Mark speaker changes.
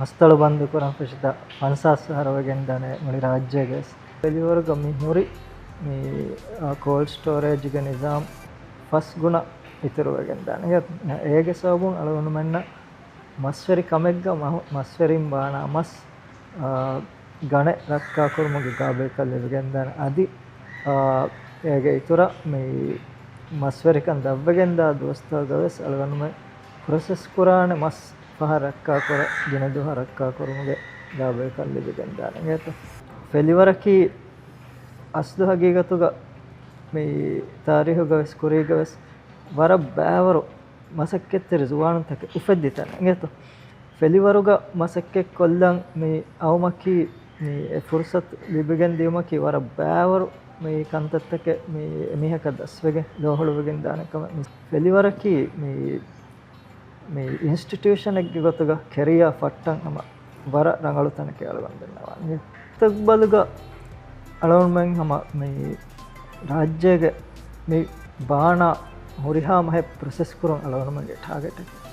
Speaker 1: ಮಸ್ತಳು ಬಂದು ಕುರಾನ್ ಫೆಶಿದ ಫನ್ಸಾಸ್ ಹರವಗೆಂದಾನೆ ಮುಳಿ ರಾಜ್ಯಗೆ ಬೆಲಿವರ್ಗ ಮಿ ಹುರಿ ಮಿ cold ಸ್ಟೋರೇಜ್ಗೆ Nizam first ಗುಣ ಇತಿರುವಗೆಂದಾನೆ ಹೇಗೆ ಸೋಬುನ್ ಅಳವನು ಮೆನ್ನ ಮಸ್ವರಿ ಕಮೆಗ್ಗ ಮಸ್ವರಿಂ ಬಾಣ ಮಸ್ ಗಣೆ ರಕ್ಕಾ ಕುರ್ಮುಗೆ ಗಾಬೇಕಲ್ಲಿಗೆಂದಾನೆ ಅದಿ ಹೇಗೆ ಇತುರ ಮಿ ಮಸ್ವರಿಕನ್ ದವ್ವಗೆಂದ ದೋಸ್ತಗವೆಸ್ ಅಳವನು ಮೆ ಪ್ರೊಸೆಸ್ ಕುರಾನೆ ಮಸ್ පහ රක්කා කර දින දුහ රක්කා කරුමුගේ ගාබේ කල්ලි දෙන්දාන ගේත ෆෙලිවරකි අස්දු හගීගතුග මේ තාරිහු ගවස් කුරී ගවස් වර බෑවරු මසක්කෙත්තර සුවානන් තක උෆෙද්දිතන ගේත ෆෙලිවරුග මසක්කෙක් කොල්ලන් මේ අවමකි මේ ෆුර්සත් ලිබගෙන් දියමකි වර බෑවරු මේ කන්තත්තක මේ මිහක දස්වගේ ලෝහළුවගෙන් දානකම ෆෙලිවරකි මේ ඉන්ස්ටිටියුෂන් එකක ගොතක කෙරියා ෆට්ටන් නම වර රංගලු තනක අලවන් දෙනවා නේ තක්බලුග අලවන් මං හම මේ රාජ්‍යයේ මේ බාණ හොරිහා මහ ප්‍රොසෙස් කරන අලවන් මගේ ටාගට් එක